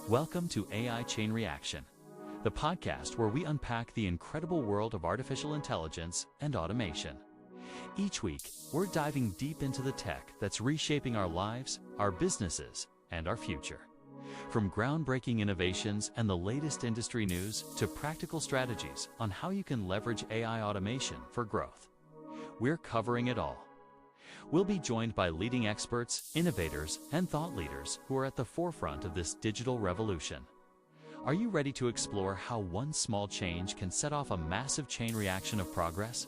Welcome to AI Chain Reaction, the podcast where we unpack the incredible world of artificial intelligence and automation. Each week, we're diving deep into the tech that's reshaping our lives, our businesses, and our future. From groundbreaking innovations and the latest industry news to practical strategies on how you can leverage AI automation for growth. We're covering it all. We'll be joined by leading experts, innovators, and thought leaders who are at the forefront of this digital revolution. Are you ready to explore how one small change can set off a massive chain reaction of progress?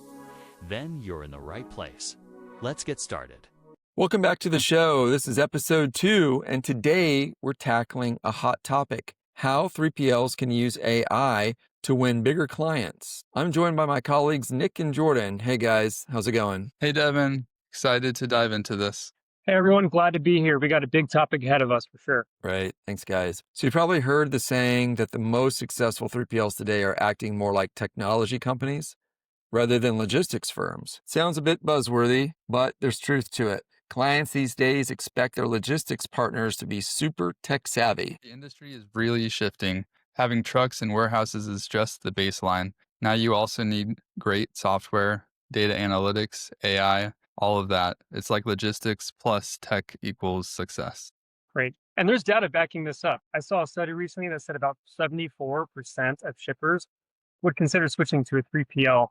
Then you're in the right place. Let's get started. Welcome back to the show. This is episode 2, and today we're tackling a hot topic: how 3PLs can use AI to win bigger clients. I'm joined by my colleagues Nick and Jordan. Hey guys, how's it going? Hey Devon, excited to dive into this. Hey everyone, glad to be here. We got a big topic ahead of us for sure. Right, thanks guys. So you probably heard the saying that the most successful 3PLs today are acting more like technology companies rather than logistics firms. Sounds a bit buzzworthy, but there's truth to it. Clients these days expect their logistics partners to be super tech savvy. The industry is really shifting. Having trucks and warehouses is just the baseline. Now you also need great software, data analytics, AI, all of that. It's like logistics plus tech equals success. Great. And there's data backing this up. I saw a study recently that said about 74% of shippers would consider switching to a 3PL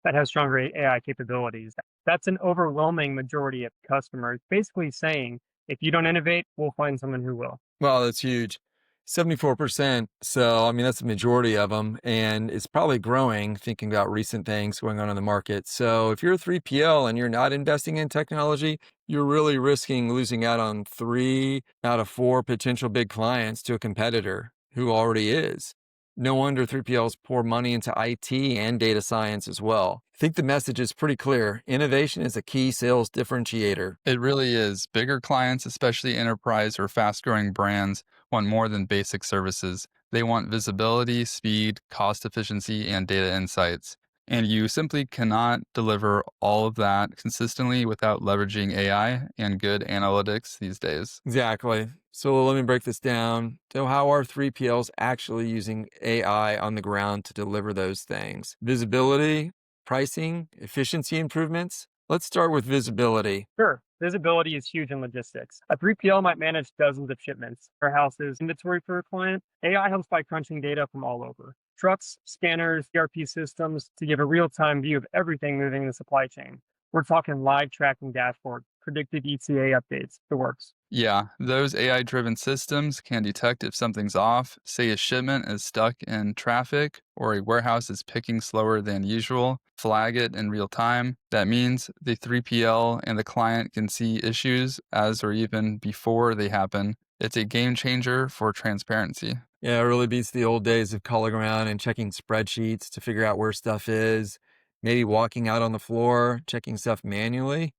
that has stronger AI capabilities. That's an overwhelming majority of customers basically saying, if you don't innovate, we'll find someone who will. Wow, that's huge. 74%. So, that's the majority of them. And it's probably growing, thinking about recent things going on in the market. So if you're a 3PL and you're not investing in technology, you're really risking losing out on 3 out of 4 potential big clients to a competitor who already is. No wonder 3PLs pour money into IT and data science as well. I think the message is pretty clear. Innovation is a key sales differentiator. It really is. Bigger clients, especially enterprise or fast-growing brands, want more than basic services. They want visibility, speed, cost efficiency, and data insights. And you simply cannot deliver all of that consistently without leveraging AI and good analytics these days. Exactly. So let me break this down. So how are 3PLs actually using AI on the ground to deliver those things? Visibility, pricing, efficiency improvements? Let's start with visibility. Sure. Visibility is huge in logistics. A 3PL might manage dozens of shipments, warehouses, inventory for a client. AI helps by crunching data from all over: trucks, scanners, ERP systems, to give a real-time view of everything moving in the supply chain. We're talking live tracking dashboard, predictive ETA updates, the works. Yeah, those AI-driven systems can detect if something's off, say a shipment is stuck in traffic or a warehouse is picking slower than usual, flag it in real time. That means the 3PL and the client can see issues as or even before they happen. It's a game changer for transparency. Yeah, it really beats the old days of calling around and checking spreadsheets to figure out where stuff is, maybe walking out on the floor, checking stuff manually.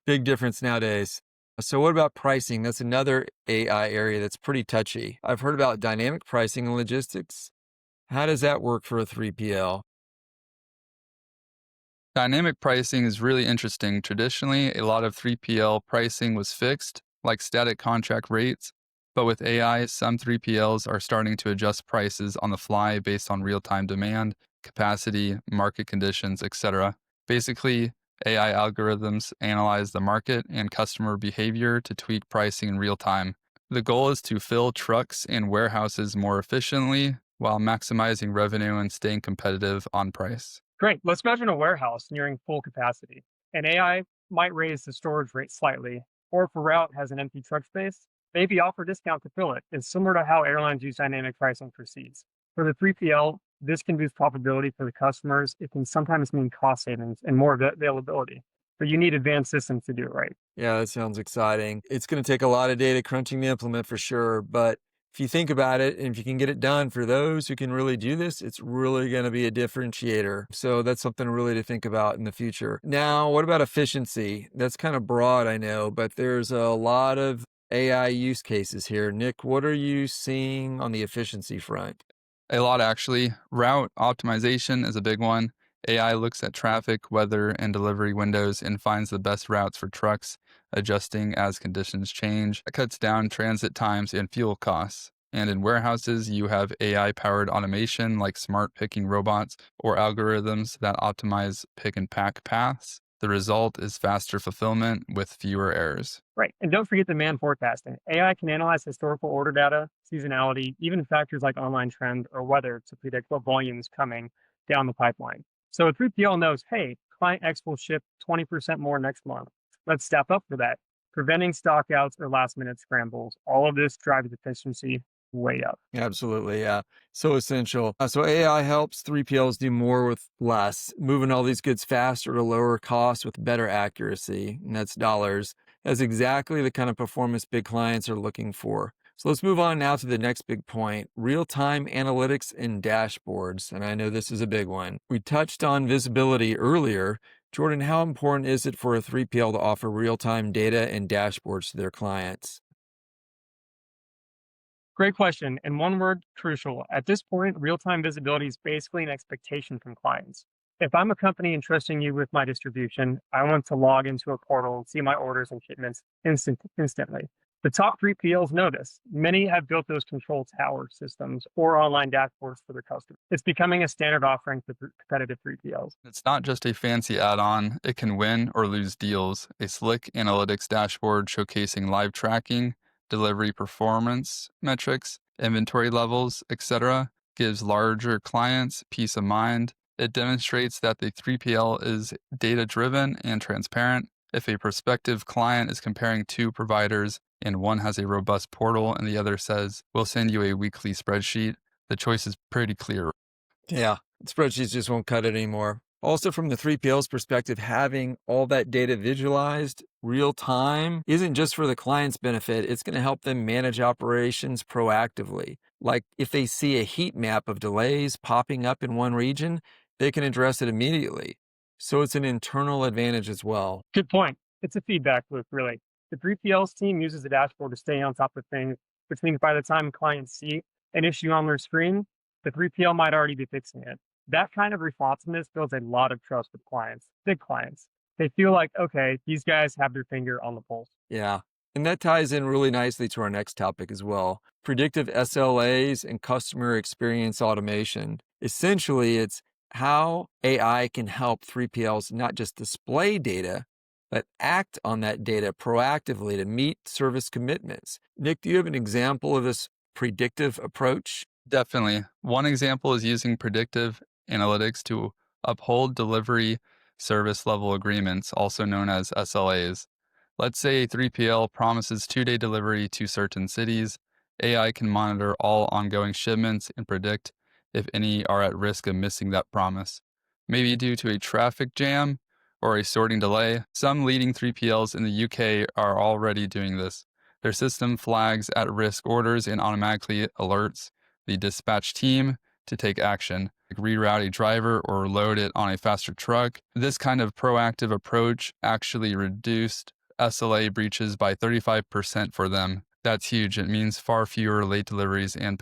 Big difference nowadays. So what about pricing? That's another AI area that's pretty touchy. I've heard about dynamic pricing in logistics. How does that work for a 3PL? Dynamic pricing is really interesting. Traditionally, a lot of 3PL pricing was fixed, like static contract rates. But with AI, some 3PLs are starting to adjust prices on the fly based on real-time demand, capacity, market conditions, etc. Basically, AI algorithms analyze the market and customer behavior to tweak pricing in real time. The goal is to fill trucks and warehouses more efficiently while maximizing revenue and staying competitive on price. Great. Let's imagine a warehouse nearing full capacity. An AI might raise the storage rate slightly, or if a route has an empty truck space, maybe offer a discount to fill it. It's similar to how airlines use dynamic pricing for seats. For the 3PL, this can boost profitability for the customers. It can sometimes mean cost savings and more availability, but you need advanced systems to do it right. Yeah, that sounds exciting. It's going to take a lot of data crunching to implement for sure, but if you think about it, and if you can get it done for those who can really do this, it's really going to be a differentiator. So that's something really to think about in the future. Now, what about efficiency? That's kind of broad, I know, but there's a lot of AI use cases here. Nick, what are you seeing on the efficiency front? A lot, actually. Route optimization is a big one. AI looks at traffic, weather, and delivery windows and finds the best routes for trucks, adjusting as conditions change. That cuts down transit times and fuel costs. And in warehouses, you have AI-powered automation like smart picking robots or algorithms that optimize pick and pack paths. The result is faster fulfillment with fewer errors. Right. And don't forget demand forecasting. AI can analyze historical order data, seasonality, even factors like online trend or weather to predict what volume is coming down the pipeline. So a 3PL knows, hey, client X will ship 20% more next month. Let's step up for that. Preventing stockouts or last minute scrambles. All of this drives efficiency way up. Absolutely, yeah. So essential. So AI helps 3PLs do more with less, moving all these goods faster to lower costs with better accuracy, and that's dollars. That's exactly the kind of performance big clients are looking for. So let's move on now to the next big point, real-time analytics and dashboards. And I know this is a big one. We touched on visibility earlier. Jordan, how important is it for a 3PL to offer real-time data and dashboards to their clients? Great question. And one word, crucial. At this point, real-time visibility is basically an expectation from clients. If I'm a company entrusting you with my distribution, I want to log into a portal and see my orders and shipments instantly. The top 3PLs know this. Many have built those control tower systems or online dashboards for their customers. It's becoming a standard offering for competitive 3PLs. It's not just a fancy add-on, it can win or lose deals. A slick analytics dashboard showcasing live tracking, delivery performance metrics, inventory levels, etc., gives larger clients peace of mind. It demonstrates that the 3PL is data-driven and transparent. If a prospective client is comparing two providers and one has a robust portal and the other says, we'll send you a weekly spreadsheet, the choice is pretty clear. Yeah, spreadsheets just won't cut it anymore. Also, from the 3PL's perspective, having all that data visualized real time isn't just for the client's benefit, it's going to help them manage operations proactively. Like if they see a heat map of delays popping up in one region, they can address it immediately. So it's an internal advantage as well. Good point. It's a feedback loop, really. The 3PL's team uses the dashboard to stay on top of things, which means by the time clients see an issue on their screen, the 3PL might already be fixing it. That kind of responsiveness builds a lot of trust with clients, big clients. They feel like, okay, these guys have their finger on the pulse. Yeah. And that ties in really nicely to our next topic as well, predictive SLAs and customer experience automation. Essentially, it's how AI can help 3PLs not just display data, but act on that data proactively to meet service commitments. Nick, do you have an example of this predictive approach? Definitely. One example is using predictive analytics to uphold delivery service level agreements, also known as SLAs. Let's say a 3PL promises 2-day delivery to certain cities. AI can monitor all ongoing shipments and predict if any are at risk of missing that promise. Maybe due to a traffic jam or a sorting delay. Some leading 3PLs in the UK are already doing this. Their system flags at-risk orders and automatically alerts the dispatch team to take action, like reroute a driver or load it on a faster truck. This kind of proactive approach actually reduced SLA breaches by 35% for them. That's huge. It means far fewer late deliveries and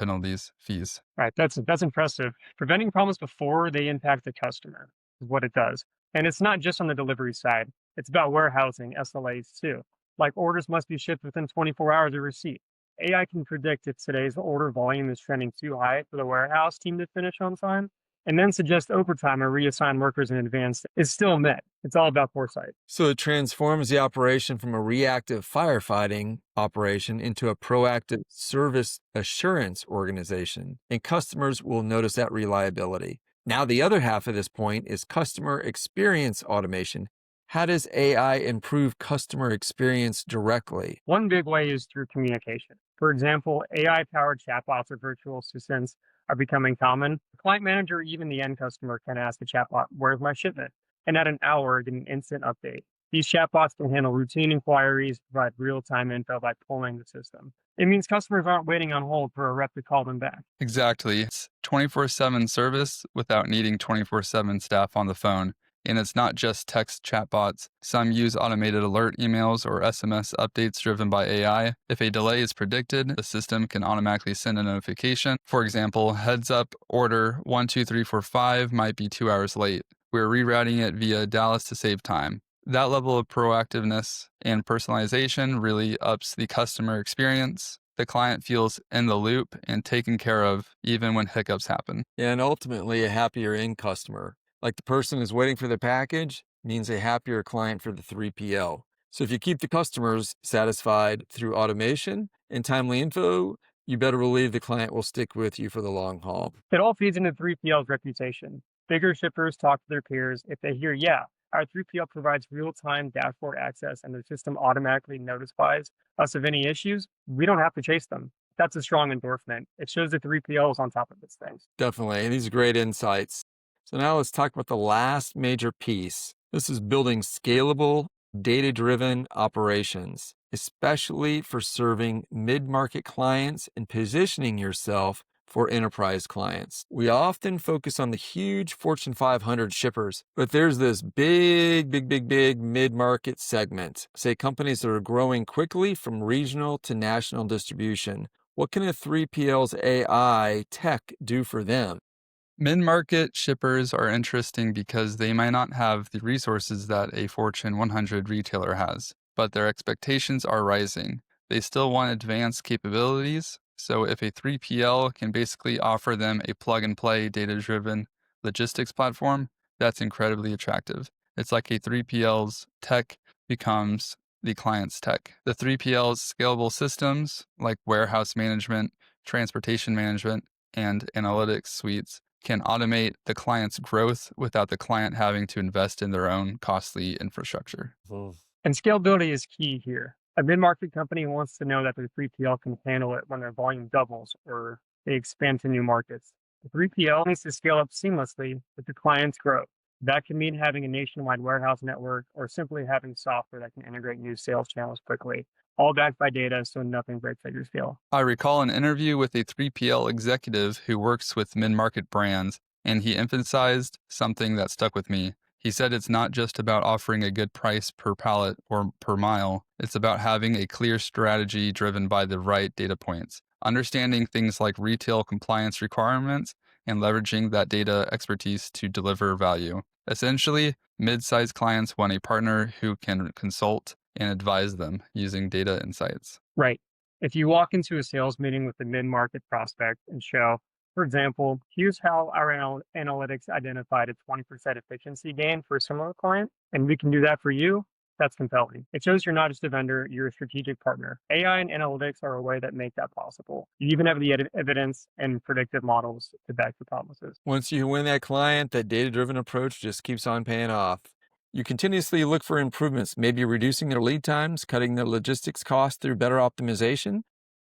fees. Right, that's impressive. Preventing problems before they impact the customer is what it does. And it's not just on the delivery side. It's about warehousing SLAs too. Like orders must be shipped within 24 hours of receipt. AI can predict if today's order volume is trending too high for the warehouse team to finish on time, and then suggest overtime or reassign workers in advance. Is still met. It's all about foresight. So it transforms the operation from a reactive firefighting operation into a proactive service assurance organization, and customers will notice that reliability. Now, the other half of this point is customer experience automation. How does AI improve customer experience directly? One big way is through communication. For example, AI-powered chatbots or virtual assistants are becoming common. The client manager or even the end customer can ask the chatbot, where's my shipment? And at an hour, get an instant update. These chatbots can handle routine inquiries, provide real-time info by polling the system. It means customers aren't waiting on hold for a rep to call them back. Exactly. It's 24/7 service without needing 24/7 staff on the phone. And it's not just text chatbots. Some use automated alert emails or SMS updates driven by AI. If a delay is predicted, the system can automatically send a notification. For example, heads up, order 12345 might be 2 hours late. We're rerouting it via Dallas to save time. That level of proactiveness and personalization really ups the customer experience. The client feels in the loop and taken care of even when hiccups happen. And ultimately, a happier end customer. Like the person who's waiting for the package means a happier client for the 3PL. So if you keep the customers satisfied through automation and timely info, you better believe the client will stick with you for the long haul. It all feeds into 3PL's reputation. Bigger shippers talk to their peers if they hear, yeah, our 3PL provides real-time dashboard access and the system automatically notifies us of any issues. We don't have to chase them. That's a strong endorsement. It shows the 3PL is on top of its things. Definitely. And these are great insights. So now let's talk about the last major piece. This is building scalable, data-driven operations, especially for serving mid-market clients and positioning yourself for enterprise clients. We often focus on the huge Fortune 500 shippers, but there's this big mid-market segment, say companies that are growing quickly from regional to national distribution. What can a 3PL's AI tech do for them? Mid-market shippers are interesting because they might not have the resources that a Fortune 100 retailer has, but their expectations are rising. They still want advanced capabilities, so if a 3PL can basically offer them a plug-and-play data-driven logistics platform, that's incredibly attractive. It's like a 3PL's tech becomes the client's tech. The 3PL's scalable systems, like warehouse management, transportation management, and analytics suites, can automate the client's growth without the client having to invest in their own costly infrastructure. And scalability is key here. A mid-market company wants to know that their 3PL can handle it when their volume doubles or they expand to new markets. The 3PL needs to scale up seamlessly with the client's growth. That can mean having a nationwide warehouse network or simply having software that can integrate new sales channels quickly, all backed by data so nothing breaks at your scale. I recall an interview with a 3PL executive who works with mid-market brands, and he emphasized something that stuck with me. He said it's not just about offering a good price per pallet or per mile. It's about having a clear strategy driven by the right data points, understanding things like retail compliance requirements, and leveraging that data expertise to deliver value. Essentially, mid-sized clients want a partner who can consult and advise them using data insights. Right. If you walk into a sales meeting with a mid-market prospect and show, for example, here's how our analytics identified a 20% efficiency gain for a similar client, and we can do that for you, that's compelling. It shows you're not just a vendor, you're a strategic partner. AI and analytics are a way that make that possible. You even have the evidence and predictive models to back your promises. Once you win that client, that data-driven approach just keeps on paying off. You continuously look for improvements, maybe reducing their lead times, cutting their logistics costs through better optimization,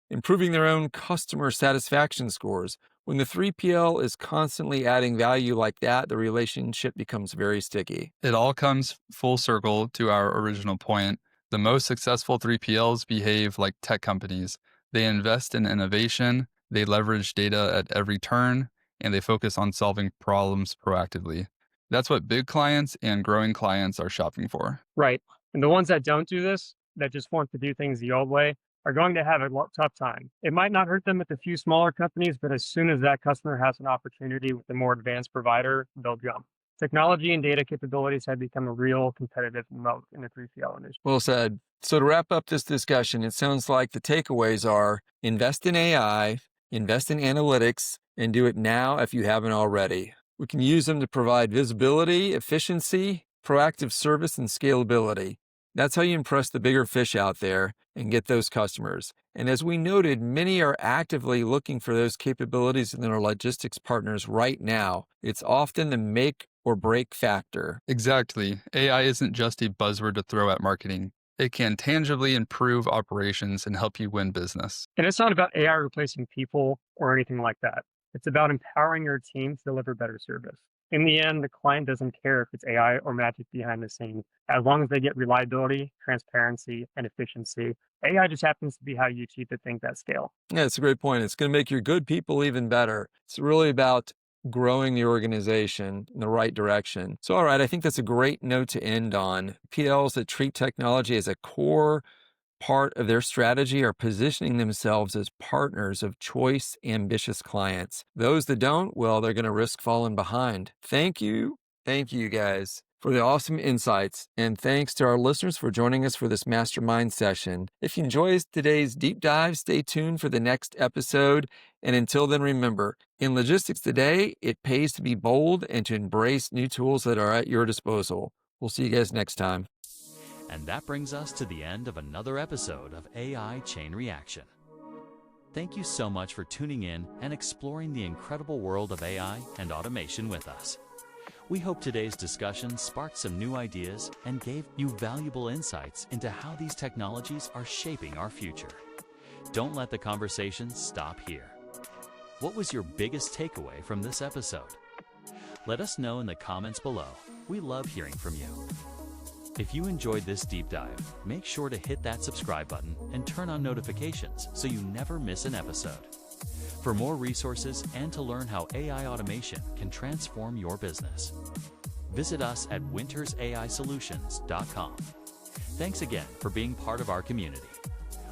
improving their own customer satisfaction scores. When the 3PL is constantly adding value like that, the relationship becomes very sticky. It all comes full circle to our original point. The most successful 3PLs behave like tech companies. They invest in innovation, they leverage data at every turn, and they focus on solving problems proactively. That's what big clients and growing clients are shopping for. Right. And the ones that don't do this, that just want to do things the old way, are going to have a tough time. It might not hurt them at the few smaller companies, but as soon as that customer has an opportunity with a more advanced provider, they'll jump. Technology and data capabilities have become a real competitive moat in the 3PL industry. Well said. So to wrap up this discussion, it sounds like the takeaways are invest in AI, invest in analytics, and do it now if you haven't already. We can use them to provide visibility, efficiency, proactive service, and scalability. That's how you impress the bigger fish out there and get those customers. And as we noted, many are actively looking for those capabilities in their logistics partners right now. It's often the make or break factor. Exactly. AI isn't just a buzzword to throw at marketing. It can tangibly improve operations and help you win business. And it's not about AI replacing people or anything like that. It's about empowering your team to deliver better service. In the end, the client doesn't care if it's AI or magic behind the scenes. As long as they get reliability, transparency, and efficiency, AI just happens to be how you achieve the things at scale. Yeah, it's a great point. It's going to make your good people even better. It's really about growing the organization in the right direction. So, all right, I think that's a great note to end on. PLs that treat technology as a core part of their strategy are positioning themselves as partners of choice, ambitious clients. Those that don't, well, they're going to risk falling behind. Thank you. Thank you, guys. for the awesome insights, and thanks to our listeners for joining us for this mastermind session. If you enjoyed today's deep dive, stay tuned for the next episode. And until then, remember, in logistics today, it pays to be bold and to embrace new tools that are at your disposal. We'll see you guys next time. And that brings us to the end of another episode of AI Chain Reaction. Thank you so much for tuning in and exploring the incredible world of AI and automation with us. We hope today's discussion sparked some new ideas and gave you valuable insights into how these technologies are shaping our future. Don't let the conversation stop here. What was your biggest takeaway from this episode? Let us know in the comments below. We love hearing from you. If you enjoyed this deep dive, make sure to hit that subscribe button and turn on notifications so you never miss an episode. For more resources and to learn how AI automation can transform your business, visit us at wintersAIsolutions.com. Thanks again for being part of our community.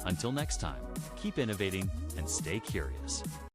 Until next time, keep innovating and stay curious.